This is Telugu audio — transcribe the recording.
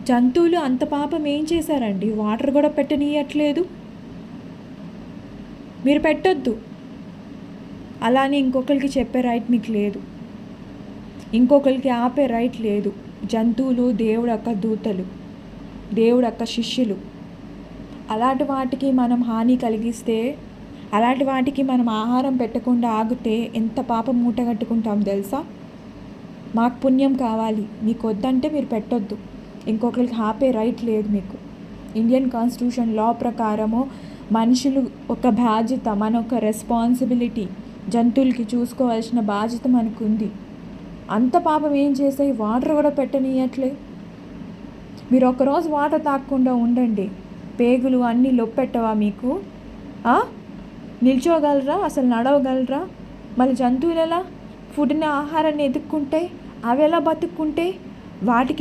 జంతువులు అంత పాపం ఏం చేశారండి? వాటర్ కూడా పెట్టనీయట్లేదు. మీరు పెట్టొద్దు. అలా అని ఇంకొకరికి చెప్పే రైట్ మీకు లేదు. ఇంకొకరికి ఆపే రైట్ లేదు. జంతువులు దేవుడు యొక్క దూతలు, దేవుడు యొక్క శిష్యులు. అలాంటి వాటికి మనం హాని కలిగిస్తే, అలాంటి వాటికి మనం ఆహారం పెట్టకుండా ఆగితే ఎంత పాపం మూటగట్టుకుంటాం తెలుసా? మాకు పుణ్యం కావాలి, మీకు వద్దంటే మీరు పెట్టొద్దు. ఇంకొకరికి ఆపే రైట్ లేదు మీకు. ఇండియన్ కాన్స్టిట్యూషన్ లా ప్రకారము మనుషులు ఒక బాధ్యత, మన ఒక రెస్పాన్సిబిలిటీ, జంతువులకి చూసుకోవాల్సిన బాధ్యత మనకు ఉంది. అంత పాపం ఏం చేసాయి? వాటర్ కూడా పెట్టనీయట్లే. మీరు ఒకరోజు వాటర్ తాగకుండా ఉండండి, పేగులు అన్నీ లొప్పెట్టవా మీకు? నిల్చోగలరా? అసలు నడవగలరా? మళ్ళీ జంతువులు ఎలా ఫుడ్ని, ఆహారాన్ని ఎదుక్కుంటాయి? అవి ఎలా బతుక్కుంటాయి? వాటికి